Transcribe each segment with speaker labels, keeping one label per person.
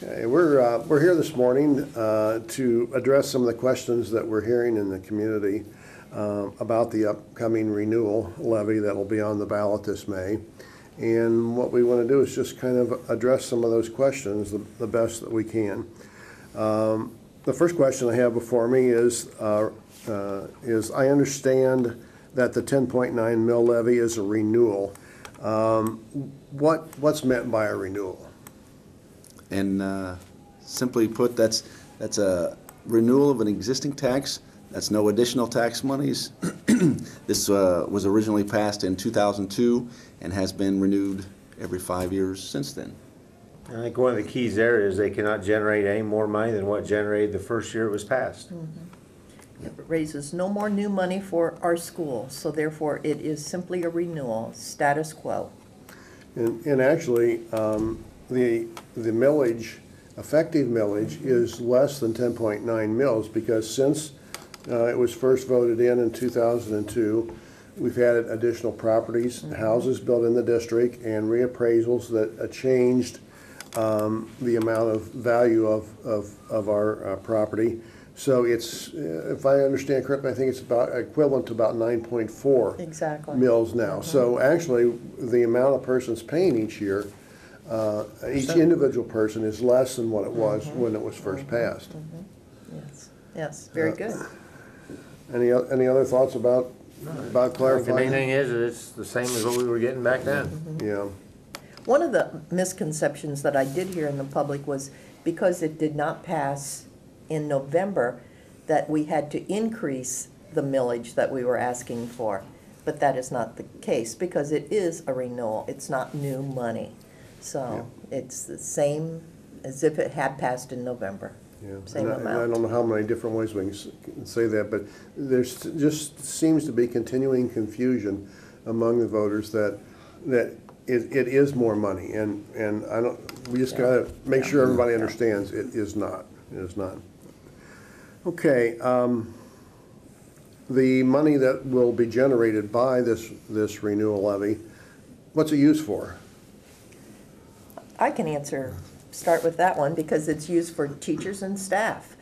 Speaker 1: Okay, we're here this morning to address some of the questions that we're hearing in the community about the upcoming renewal levy that will be on the ballot this May. And what we want to do is just kind of address some of those questions the best that we can. The first question I have before me is I understand that the 10.9 mil levy is a renewal. What's meant by a renewal?
Speaker 2: And simply put, that's a renewal of an existing tax. That's no additional tax monies. This was originally passed in 2002 and has been renewed every 5 years since then.
Speaker 3: I think one of the keys there is they cannot generate any more money than what generated the first year it was passed.
Speaker 4: Mm-hmm. It raises no more new money for our school, so therefore it is simply a renewal, status quo.
Speaker 1: And actually, the millage, effective millage, is less than 10.9 mils because since it was first voted in 2002, we've had additional properties, houses built in the district, and reappraisals that changed the amount of value of our property. So it's, if I understand correctly, I think it's about equivalent to about 9.4
Speaker 4: exactly
Speaker 1: mils now. So actually, the amount of persons paying each year, each individual person, is less than what it was when it was first passed.
Speaker 4: Yes, yes, very good.
Speaker 1: Any other thoughts about clarifying?
Speaker 3: The main thing is that it's the same as what we were getting back then.
Speaker 1: Yeah.
Speaker 4: One of the misconceptions that I did hear in the public was because it did not pass in November that we had to increase the millage that we were asking for. But that is not the case because it is a renewal. It's not new money. So it's the same as if it had passed in November.
Speaker 1: Yeah.
Speaker 4: Same amount.
Speaker 1: And I don't know how many different ways we can say that, but there's just seems to be continuing confusion among the voters that it is more money, and I don't. We just got to make sure everybody understands it is not. It is not. Okay. The money that will be generated by this renewal levy, what's it used for?
Speaker 4: I can start with that one because it's used for teachers and staff.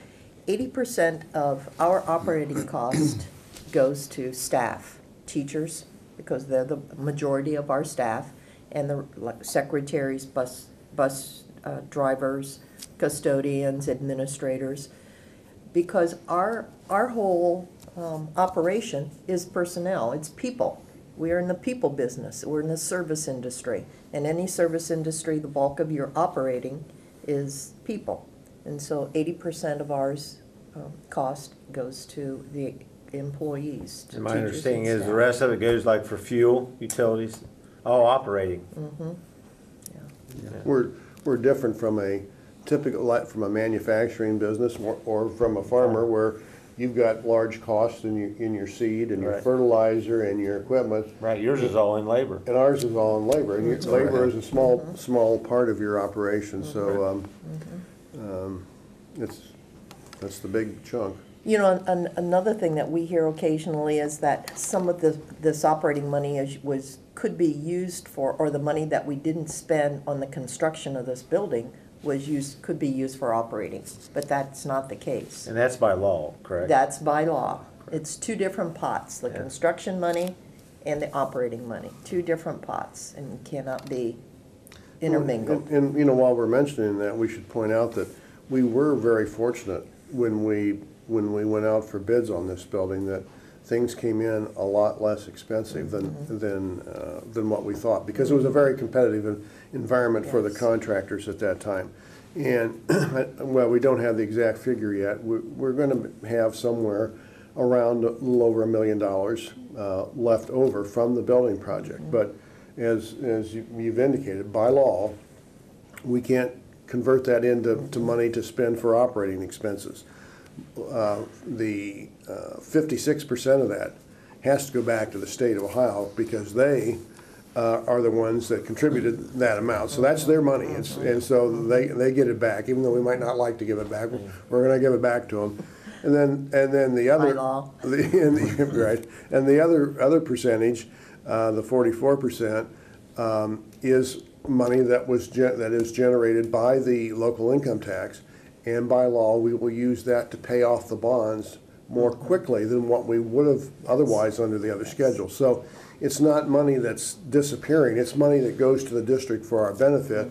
Speaker 4: 80% of our operating cost goes to staff, teachers, because they're the majority of our staff, and the secretaries, bus drivers, custodians, administrators, because our whole operation is personnel. It's people. We are in the people business. We're in the service industry. In any service industry, the bulk of your operating is people. And so 80% of ours cost goes to the employees. To
Speaker 3: and my understanding is the rest of it goes like for fuel, utilities, all operating.
Speaker 1: We're different from a typical, from a manufacturing business or from a farmer where you've got large costs in your seed and your fertilizer and your equipment.
Speaker 3: Right, yours is all in labor.
Speaker 1: And ours is all in labor. And your labor is a small part of your operation. So that's the big chunk.
Speaker 4: You know, another thing that we hear occasionally is that some of this operating money could be used for, or the money that we didn't spend on the construction of this building could be used for operating, but that's not the case.
Speaker 3: And that's by law, correct?
Speaker 4: That's by law. It's two different pots, the construction money and the operating money, two different pots, and cannot be intermingled.
Speaker 1: And you know, while we're mentioning that, we should point out that we were very fortunate when we went out for bids on this building that things came in a lot less expensive than what we thought, because it was a very competitive environment for the contractors at that time. And well, we don't have the exact figure yet. We're going to have somewhere around a little over $1 million left over from the building project. But as you've indicated, by law, we can't convert that into money to spend for operating expenses. The 56% of that has to go back to the state of Ohio because they are the ones that contributed that amount. So that's their money, and so they get it back, even though we might not like to give it back. We're going to give it back to them. And then the other, right, and the other percentage, the 44%, is money that is generated by the local income tax, and by law, we will use that to pay off the bonds more quickly than what we would have otherwise under the other schedule. So it's not money that's disappearing, it's money that goes to the district for our benefit,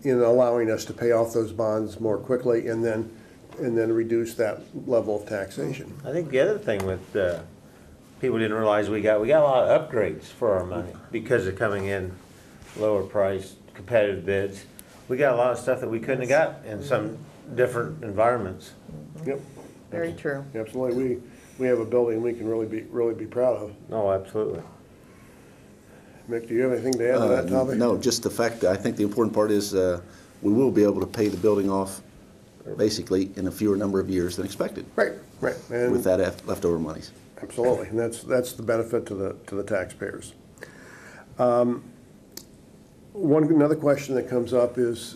Speaker 1: in allowing us to pay off those bonds more quickly and then reduce that level of taxation.
Speaker 3: I think the other thing with, people didn't realize we got a lot of upgrades for our money because of coming in lower price, competitive bids. We got a lot of stuff that we couldn't have got in some different environments.
Speaker 1: Yep.
Speaker 4: Very true.
Speaker 1: Absolutely. We have a building we can really be proud of.
Speaker 3: No, absolutely.
Speaker 1: Mick, do you have anything to add to that topic?
Speaker 2: No, just the fact that I think the important part is we will be able to pay the building off basically in a fewer number of years than expected
Speaker 1: Right. And
Speaker 2: with that leftover monies.
Speaker 1: absolutely, and that's the benefit to the taxpayers. Another question that comes up is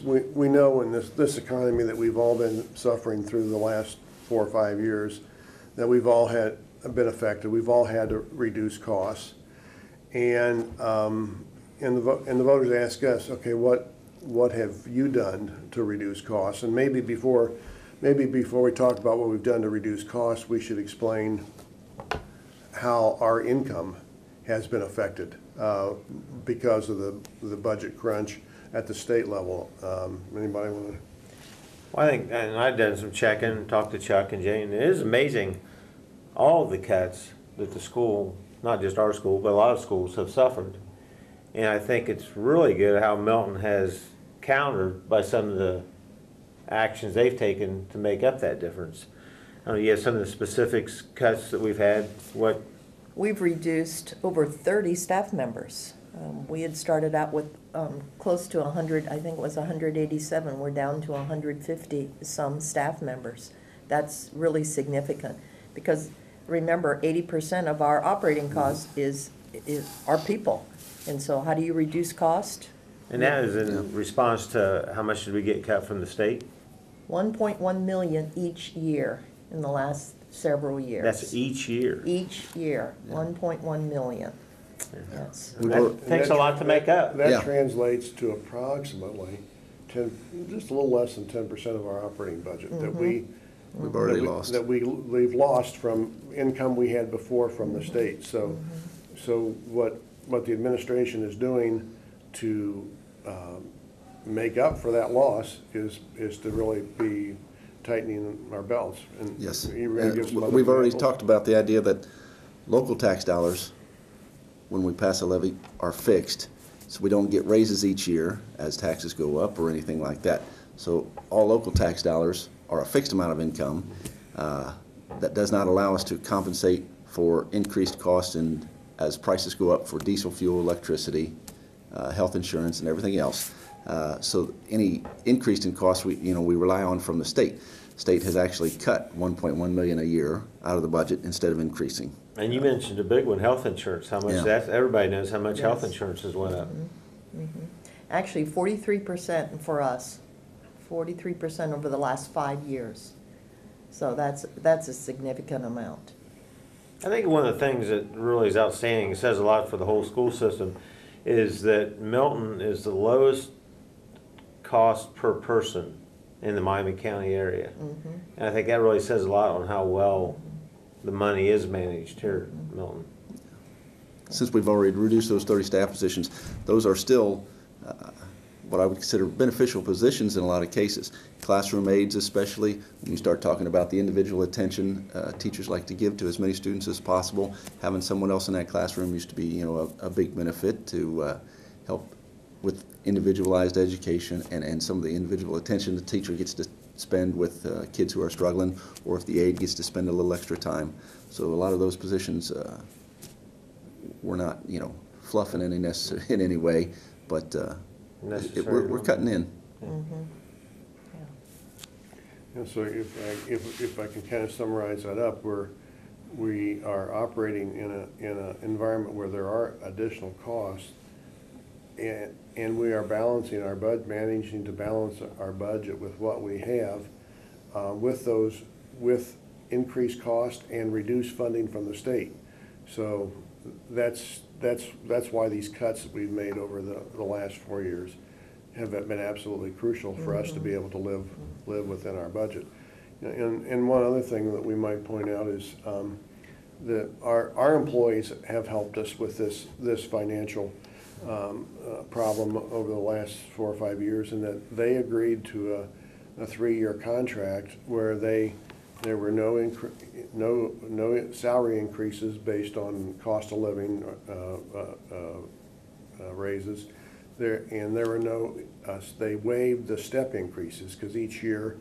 Speaker 1: we know in this economy that we've all been suffering through the last 4 or 5 years, that we've all been affected. We've all had to reduce costs, and the voters ask us, okay, what have you done to reduce costs? And maybe before we talk about what we've done to reduce costs, we should explain how our income has been affected because of the budget crunch at the state level. Anybody want to?
Speaker 3: Well, I think, and I've done some checking, talked to Chuck and Jane, it is amazing all the cuts that the school, not just our school, but a lot of schools have suffered. And I think it's really good how Milton has countered by some of the actions they've taken to make up that difference. You have some of the specifics cuts that we've had, what?
Speaker 4: We've reduced over 30 staff members. We had started out with close to 100, I think it was 187. We're down to 150 some staff members. That's really significant because remember, 80% of our operating cost is our people. And so how do you reduce cost?
Speaker 3: And that is in response to how much did we get cut from the state?
Speaker 4: 1.1 million each year in the last several years.
Speaker 3: That's each year.
Speaker 4: Each year, 1.1 million. Yes.
Speaker 3: That takes a lot to make up.
Speaker 1: That
Speaker 2: Yeah.
Speaker 1: translates to approximately just a little less than 10% of our operating budget that we've
Speaker 2: already lost.
Speaker 1: That we've lost from income we had before from the state. So what the administration is doing to make up for that loss is to really be tightening our belts. And
Speaker 2: Yes.
Speaker 1: you ready to give some other
Speaker 2: We've already
Speaker 1: examples?
Speaker 2: talked about the idea that local tax dollars, when we pass a levy, are fixed. So we don't get raises each year as taxes go up or anything like that. So all local tax dollars are a fixed amount of income that does not allow us to compensate for increased costs as prices go up for diesel fuel, electricity, health insurance, and everything else. So any increase in costs we rely on from the state. State has actually cut 1.1 million a year out of the budget instead of increasing.
Speaker 3: And you mentioned a big one, health insurance, how much
Speaker 2: Yeah.
Speaker 3: everybody knows how much health
Speaker 4: Yes.
Speaker 3: insurance has went up.
Speaker 4: Actually, 43% for us, 43% over the last 5 years. So that's a significant amount.
Speaker 3: I think one of the things that really is outstanding, it says a lot for the whole school system, is that Milton is the lowest cost per person in the Miami County area. And I think that really says a lot on how well the money is managed here in Milton.
Speaker 2: Since we've already reduced those 30 staff positions, those are still what I would consider beneficial positions in a lot of cases. Classroom aides especially, when you start talking about the individual attention teachers like to give to as many students as possible, having someone else in that classroom used to be a big benefit to help with individualized education and some of the individual attention the teacher gets to spend with kids who are struggling, or if the aide gets to spend a little extra time. So a lot of those positions we're not fluffing in any way, but we're cutting in.
Speaker 1: And so if I can kind of summarize that up, we are operating in an environment where there are additional costs, and we are balancing our managing to balance our budget with what we have, with increased cost and reduced funding from the state. So that's that's why these cuts that we've made over the last 4 years have been absolutely crucial for us to be able to live within our budget. And one other thing that we might point out is that our employees have helped us with this financial problem over the last 4 or 5 years, and that they agreed to a 3-year contract where there were no salary increases based on cost of living raises. There were no, they waived the step increases, because each year,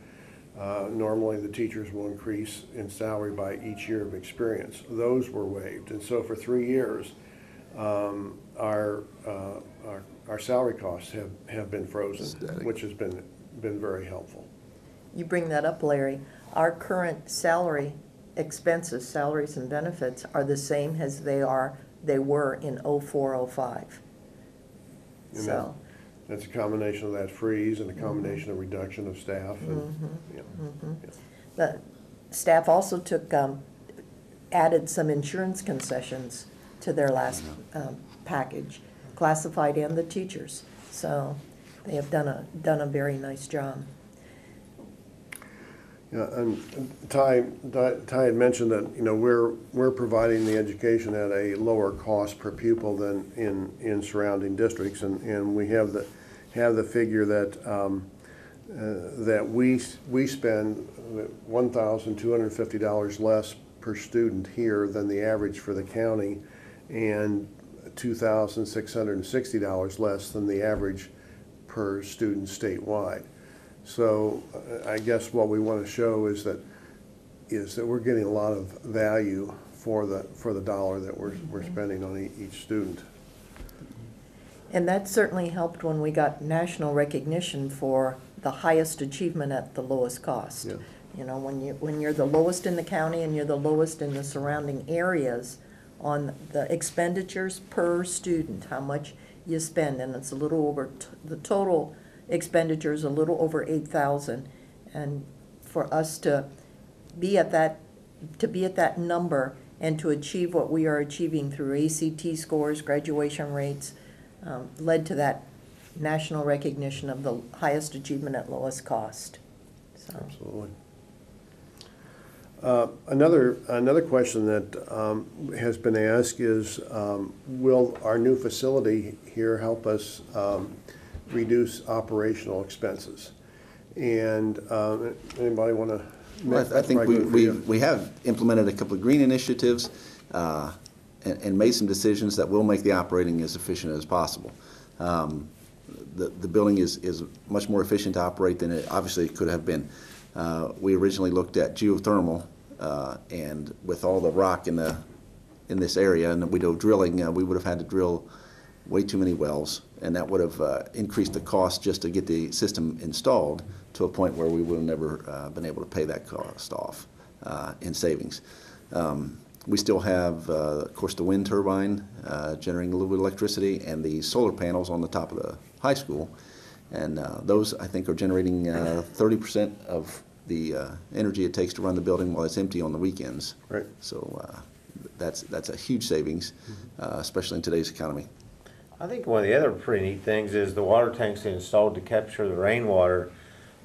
Speaker 1: normally the teachers will increase in salary by each year of experience. Those were waived, and so for 3 years, our salary costs have been frozen, which has been very helpful.
Speaker 4: You bring that up, Larry. Our current salary expenses, salaries and benefits, are the same as they were in 04-05.
Speaker 1: And
Speaker 4: So
Speaker 1: that's a combination of that freeze and a combination of reduction of staff. And, yeah.
Speaker 4: the staff also added some insurance concessions to their last package, classified and the teachers. So they have done a very nice job.
Speaker 1: Yeah, and Ty had mentioned that, you know, we're providing the education at a lower cost per pupil than in surrounding districts, and we have the figure that that we spend $1,250 less per student here than the average for the county, and $2,660 less than the average per student statewide. So I guess what we want to show is that we're getting a lot of value for the dollar that we're spending on each student.
Speaker 4: And that certainly helped when we got national recognition for the highest achievement at the lowest cost.
Speaker 1: Yeah.
Speaker 4: You know, when you're the lowest in the county and you're the lowest in the surrounding areas on the expenditures per student, how much you spend, and it's a little over the total expenditures a little over 8,000, and for us to be at that number and to achieve what we are achieving through ACT scores, graduation rates, led to that national recognition of the highest achievement at lowest cost. So.
Speaker 1: Absolutely. Another question that has been asked is, will our new facility here help us reduce operational expenses? And anybody want to?
Speaker 2: Well, I think we have implemented a couple of green initiatives and made some decisions that will make the operating as efficient as possible. The building is much more efficient to operate than it obviously could have been. We originally looked at geothermal, and with all the rock in this area, and we do drilling, we would have had to drill way too many wells, and that would have increased the cost just to get the system installed to a point where we would have never been able to pay that cost off in savings. We still have, of course, the wind turbine generating a little bit of electricity, and the solar panels on the top of the high school, and those I think are generating 30% of the energy it takes to run the building while it's empty on the weekends.
Speaker 1: Right.
Speaker 2: So that's a huge savings, especially in today's economy.
Speaker 3: I think one of the other pretty neat things is the water tanks installed to capture the rainwater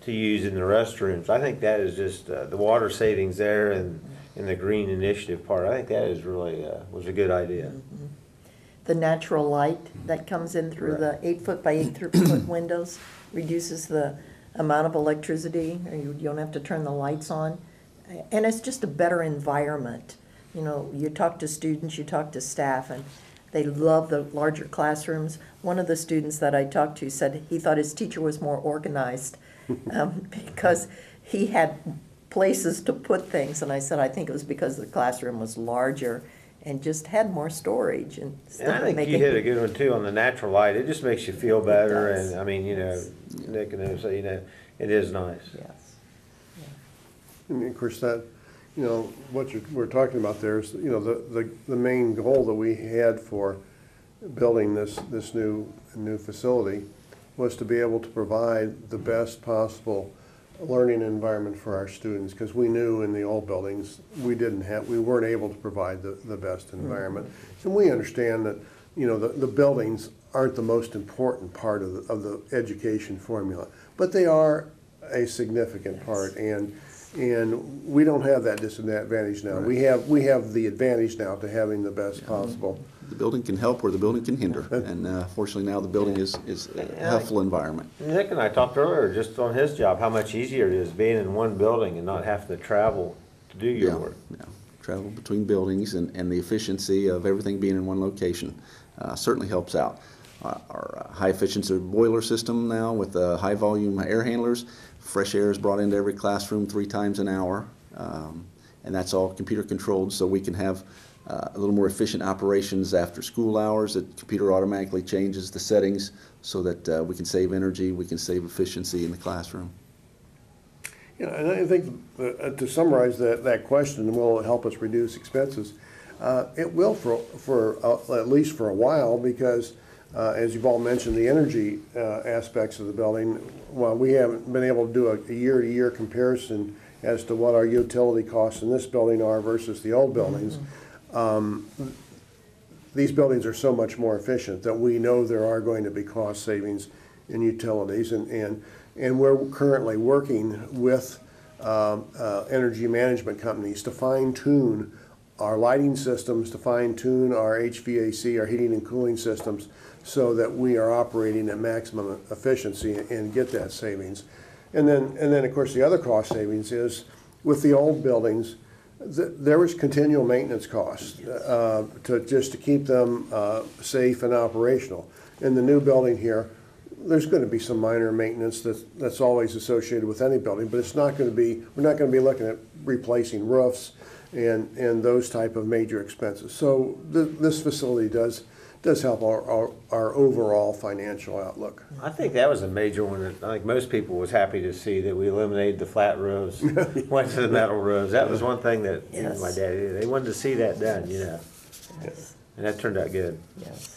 Speaker 3: to use in the restrooms. I think that is just the water savings there, and in the green initiative part. I think that is really was a good idea.
Speaker 4: Mm-hmm. The natural light that comes in through
Speaker 3: Right.
Speaker 4: the 8-foot by 8-foot windows reduces the amount of electricity, or you don't have to turn the lights on. And it's just a better environment. You know, you talk to students, you talk to staff, and they love the larger classrooms. One of the students that I talked to said he thought his teacher was more organized because he had places to put things. And I said, I think it was because the classroom was larger and just had more storage. And
Speaker 3: I think you hit a good one too on the natural light. It just makes you feel better,
Speaker 4: does.
Speaker 3: and I mean, you know, Nick and them, so you know, it is nice.
Speaker 4: Yes.
Speaker 1: And of course, that, you know, what we're talking about there is, you know, the main goal that we had for building this new facility was to be able to provide the best possible learning environment for our students, because we knew in the old buildings we weren't able to provide the best environment. And we understand that you know, the buildings aren't the most important part of the education formula, but they are a significant part, and we don't have that disadvantage now.
Speaker 2: Right.
Speaker 1: We have the advantage now to having the best possible.
Speaker 2: The building can help or the building can hinder, and fortunately now the building is a helpful environment.
Speaker 3: Nick and I talked earlier, just on his job, how much easier it is being in one building and not having to travel to do your work.
Speaker 2: Yeah. Travel between buildings and the efficiency of everything being in one location certainly helps out. Our high efficiency boiler system now with high volume air handlers, fresh air is brought into every classroom 3 times an hour, and that's all computer controlled, so we can have a little more efficient operations after school hours. The computer automatically changes the settings so that we can save energy, we can save efficiency in the classroom.
Speaker 1: Yeah, and I think to summarize that question, will it help us reduce expenses? It will for at least for a while, because as you've all mentioned, the energy aspects of the building, while we haven't been able to do a year-to-year comparison as to what our utility costs in this building are versus the old buildings, these buildings are so much more efficient that we know there are going to be cost savings in utilities, and we're currently working with energy management companies to fine-tune our lighting systems, to fine-tune our HVAC, our heating and cooling systems, so that we are operating at maximum efficiency and get that savings. And then of course the other cost savings is, with the old buildings, there was continual maintenance costs to keep them safe and operational. In the new building here, there's going to be some minor maintenance that's always associated with any building, but it's not going to be, we're not going to be looking at replacing roofs and those type of major expenses. So this facility does help our overall financial outlook.
Speaker 3: I think that was a major one that I think most people was happy to see, that we eliminated the flat roofs, went to the metal roofs. That was one thing that even my daddy, they wanted to see that done, you know.
Speaker 4: Yes.
Speaker 3: And that turned out good.
Speaker 4: Yes.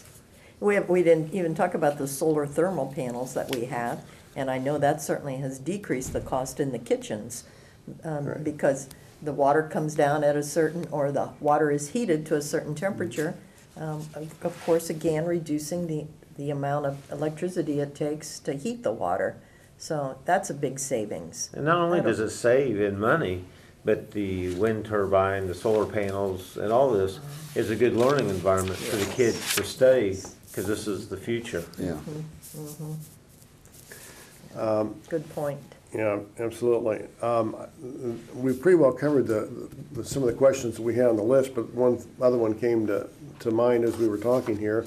Speaker 4: We didn't even talk about the solar thermal panels that we have, and I know that certainly has decreased the cost in the kitchens,
Speaker 1: Right.
Speaker 4: because the water comes down at a certain, or the water is heated to a certain temperature. Of course, again, reducing the amount of electricity it takes to heat the water. So that's a big savings.
Speaker 3: And not only does it save in money, but the wind turbine, the solar panels, and all this is a good learning environment for the kids to study, because this is the future.
Speaker 2: Yeah.
Speaker 4: Good point.
Speaker 1: Yeah, absolutely. We pretty well covered some of the questions that we had on the list, but one other one came to mind as we were talking here,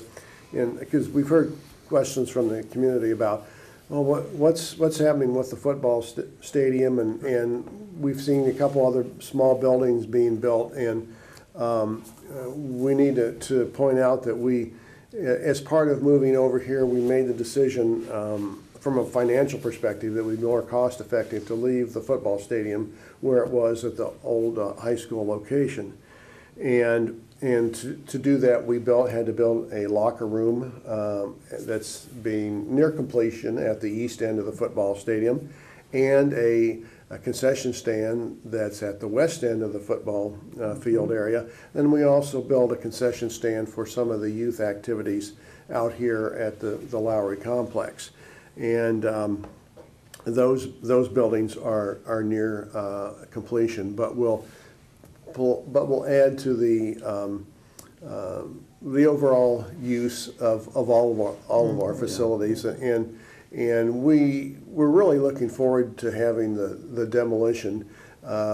Speaker 1: and because we've heard questions from the community about, well, what's happening with the football stadium, and we've seen a couple other small buildings being built, and we need to point out that we, as part of moving over here, we made the decision from a financial perspective that it would be more cost effective to leave the football stadium where it was at the old high school location. And to do that, we had to build a locker room that's being near completion at the east end of the football stadium, and a concession stand that's at the west end of the football field area. Then we also built a concession stand for some of the youth activities out here at the Lowry complex. And those buildings are near completion, but we'll add to the overall use of all of our facilities, and we're really looking forward to having the demolition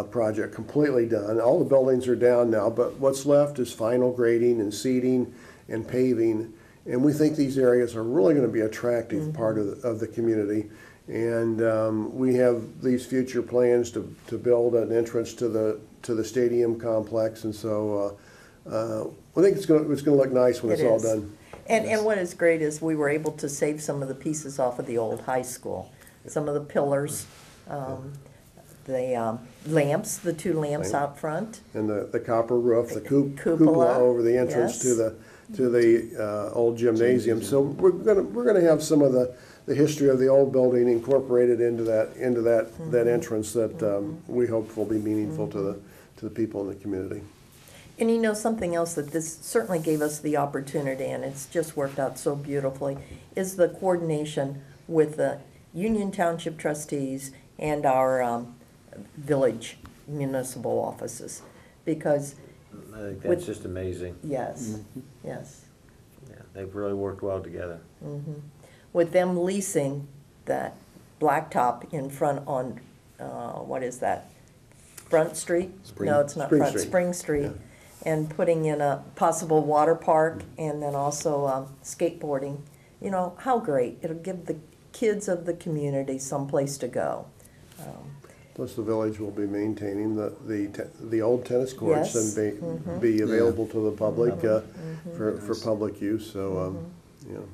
Speaker 1: project completely done. All the buildings are down now, but what's left is final grading and seeding and paving. And we think these areas are really going to be an attractive part of the community. And we have these future plans to build an entrance to the stadium complex. And so I think it's going to look nice when it's all done.
Speaker 4: And what is great is we were able to save some of the pieces off of the old high school. Some of the pillars, the lamps, the 2 lamps out front.
Speaker 1: And the copper roof, the cupola over the entrance to the old gymnasium. So we're gonna have some of the history of the old building incorporated into that entrance that we hope will be meaningful to the people in the community.
Speaker 4: And you know, something else that this certainly gave us the opportunity, and it's just worked out so beautifully, is the coordination with the Union Township trustees and our village municipal offices. Because,
Speaker 3: I think that's
Speaker 4: With-
Speaker 3: just amazing.
Speaker 4: yes, yes.
Speaker 3: Yeah, they've really worked well together.
Speaker 4: With them leasing that blacktop in front on, what is that? Front Street?
Speaker 2: Spring.
Speaker 4: No, it's not
Speaker 1: Spring
Speaker 4: Front,
Speaker 1: Street.
Speaker 4: Spring Street. And putting in a possible water park and then also skateboarding. You know, how great. It'll give the kids of the community someplace to go.
Speaker 1: Plus, the village will be maintaining the old tennis courts
Speaker 4: Yes.
Speaker 1: and be available to the public for public use, so, you know.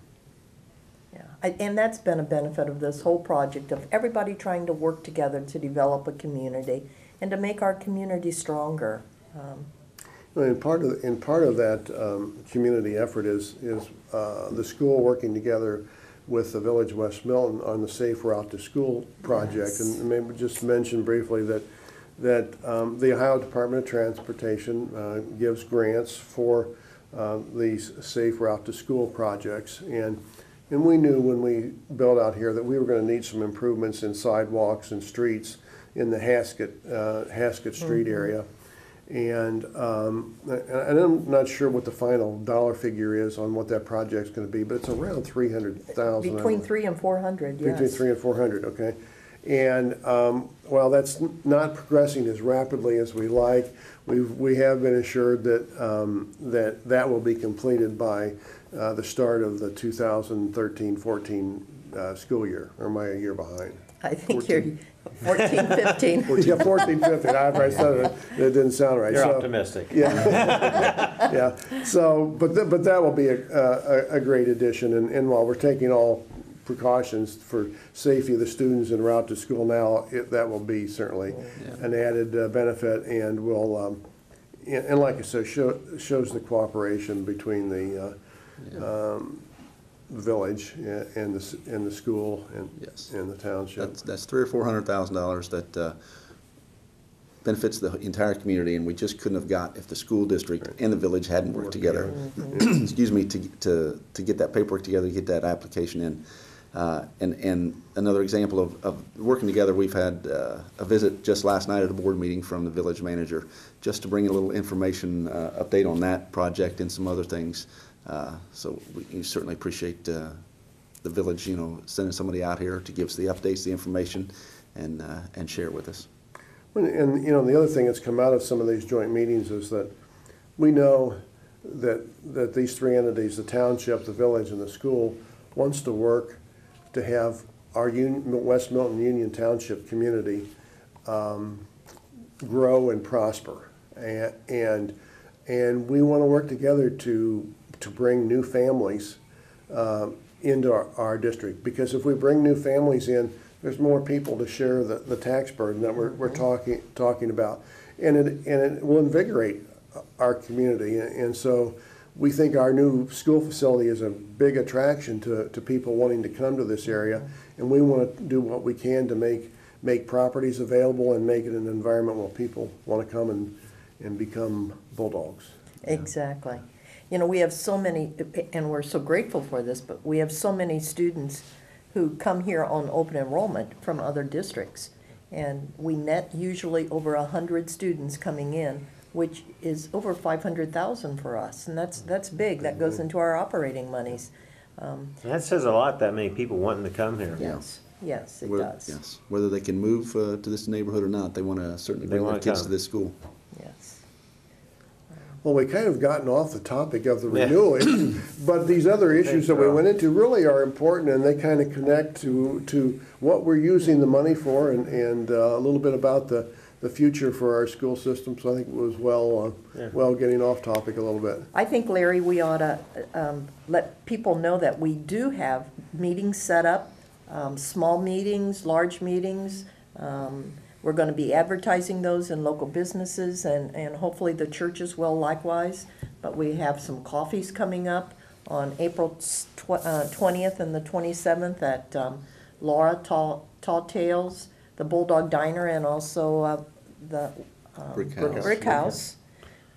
Speaker 4: Yeah, and that's been a benefit of this whole project, of everybody trying to work together to develop a community and to make our community stronger.
Speaker 1: And part of that community effort is the school working together with the Village of West Milton on the Safe Route to School project.
Speaker 4: Yes.
Speaker 1: And maybe just mention briefly that the Ohio Department of Transportation gives grants for these Safe Route to School projects. And we knew when we built out here that we were going to need some improvements in sidewalks and streets in the Haskett Street area. And I'm not sure what the final dollar figure is on what that project's going to be, but it's around 300,000.
Speaker 4: Between 300 and 400, yes.
Speaker 1: Between 300 and 400, okay. And while that's not progressing as rapidly as we like, we have been assured that that will be completed by the start of the 2013-14 school year, or am I a year behind?
Speaker 4: I think you're 14, 15.
Speaker 1: Yeah, 14, 15, I said it, it didn't sound right.
Speaker 3: You're
Speaker 1: So,
Speaker 3: optimistic.
Speaker 1: Yeah, yeah. So, but that will be a great addition, and while we're taking all precautions for safety of the students en route to school now, that will be certainly an added benefit, and will, and like I said, shows the cooperation between the village and the school
Speaker 2: Yes.
Speaker 1: and the township.
Speaker 2: That's $300,000 or $400,000 that benefits the entire community, and we just couldn't have got if the school district and the village hadn't worked together. Excuse me, to get that paperwork together, get that application in. And another example of working together, we've had a visit just last night at a board meeting from the village manager, just to bring a little information update on that project and some other things. So we certainly appreciate the village, sending somebody out here to give us the updates, the information, and share it with us.
Speaker 1: And the other thing that's come out of some of these joint meetings is that we know that these three entities, the township, the village, and the school, wants to work to have our West Milton Union Township community grow and prosper, and we want to work together to bring new families into our district, because if we bring new families in, there's more people to share the tax burden that we're talking about, and it will invigorate our community, and so we think our new school facility is a big attraction to people wanting to come to this area, and we want to do what we can to make properties available and make it an environment where people want to come and become bulldogs.
Speaker 4: Exactly. We have so many, and we're so grateful for this, but we have so many students who come here on open enrollment from other districts. And we net usually over 100 students coming in, which is over 500,000 for us. And that's big. That goes into our operating monies.
Speaker 3: That says a lot, that many people wanting to come here.
Speaker 4: Yes, yes, it
Speaker 2: Whether-
Speaker 4: does.
Speaker 2: Yes, whether they can move to this neighborhood or not, they want to certainly
Speaker 3: They
Speaker 2: bring their
Speaker 3: wanna
Speaker 2: kids
Speaker 3: come.
Speaker 2: to this school.
Speaker 4: Yes.
Speaker 1: Well, we kind of gotten off the topic of the
Speaker 3: Yeah.
Speaker 1: renewal issue, but these other issues that we
Speaker 3: so.
Speaker 1: went into really are important, and they kind of connect to what we're using the money for, and a little bit about the future for our school system. So I think it was well getting off topic a little bit.
Speaker 4: I think, Larry, we ought to let people know that we do have meetings set up, small meetings, large meetings. We're going to be advertising those in local businesses, and hopefully the churches will likewise. But we have some coffees coming up on April 20th and the 27th at Laura Tall Tales, the Bulldog Diner, and also the
Speaker 2: Brick House.
Speaker 4: Brick House.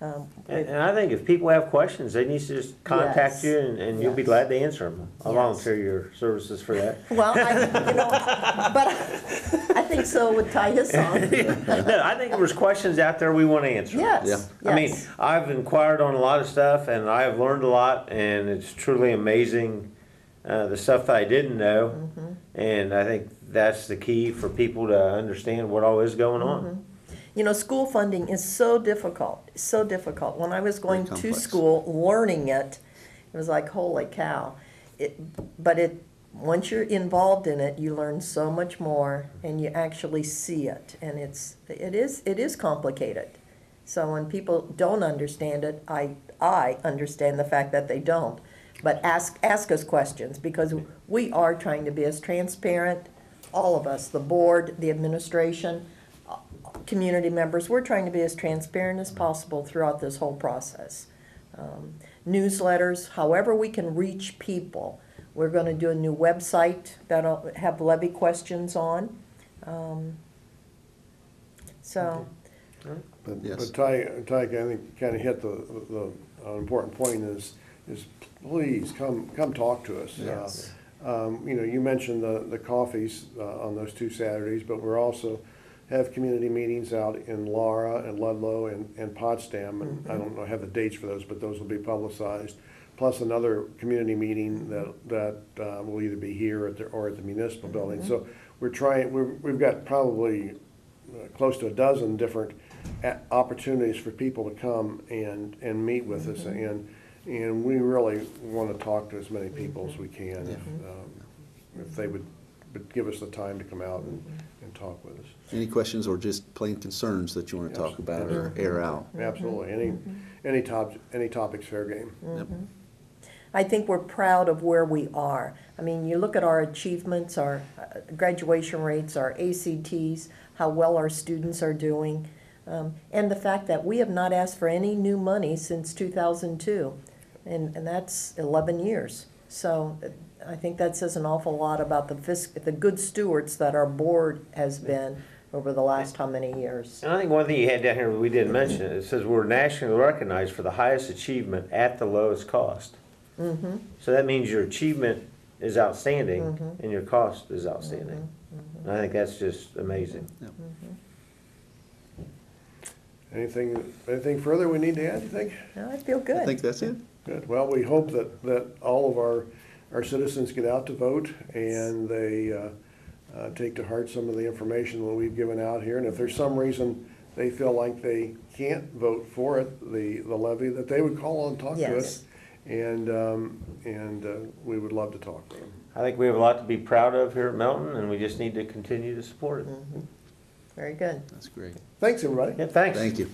Speaker 3: And I think if people have questions, they need to just contact
Speaker 4: Yes.
Speaker 3: you and you'll be
Speaker 4: Yes.
Speaker 3: glad to answer them. I'll
Speaker 4: Yes.
Speaker 3: volunteer your services for that.
Speaker 4: Well, but I think so with Ty Hisson.
Speaker 3: No, I think there's questions out there we want to answer.
Speaker 4: Yes,
Speaker 3: I mean,
Speaker 4: yes.
Speaker 3: I've inquired on a lot of stuff and I have learned a lot and it's truly amazing, the stuff that I didn't know.
Speaker 4: Mm-hmm.
Speaker 3: And I think that's the key for people to understand what all is going on.
Speaker 4: You know, school funding is so difficult, so difficult. When I was going to
Speaker 2: complex.
Speaker 4: school, learning it, it was like, holy cow. Once you're involved in it, you learn so much more and you actually see it. And it is complicated. So when people don't understand it, I understand the fact that they don't. But ask us questions, because we are trying to be as transparent, all of us, the board, the administration, community members, we're trying to be as transparent as possible throughout this whole process. Newsletters, however we can reach people. We're going to do a new website that'll have Levy questions on.
Speaker 2: Yes.
Speaker 1: But Ty, I think kind of hit the important point is please come talk to us.
Speaker 4: Yes.
Speaker 1: You know, you mentioned the coffees on those 2 Saturdays, but we're also have community meetings out in Lara and Ludlow and Potsdam, and I don't know, have the dates for those, but those will be publicized. Plus another community meeting that will either be here or at the municipal building. So we've got probably close to a dozen different opportunities for people to come and meet with us, and we really want to talk to as many people as we can if they would give us the time to come out and talk with us.
Speaker 2: Any questions or just plain concerns that you want to talk about or air out?
Speaker 1: Absolutely. Any topic's fair game.
Speaker 2: Yep.
Speaker 4: I think we're proud of where we are. I mean, you look at our achievements, our graduation rates, our ACTs, how well our students are doing, and the fact that we have not asked for any new money since 2002, and that's 11 years. So I think that says an awful lot about the good stewards that our board has been over the last how many years.
Speaker 3: And I think one thing you had down here we didn't mention, it says we're nationally recognized for the highest achievement at the lowest cost. So that means your achievement is outstanding and your cost is outstanding. And I think that's just amazing.
Speaker 2: Yep.
Speaker 1: Anything further we need to add, you think?
Speaker 4: No, I feel good.
Speaker 2: I think that's it.
Speaker 1: Good. Well, we hope that all of our citizens get out to vote and they take to heart some of the information that we've given out here. And if there's some reason they feel like they can't vote for it, the levy, that they would call and talk to us. And we would love to talk with them.
Speaker 3: I think we have a lot to be proud of here at Milton and we just need to continue to support it.
Speaker 4: Very good.
Speaker 2: That's great.
Speaker 1: Thanks, everybody.
Speaker 3: Yeah, thanks.
Speaker 2: Thank you.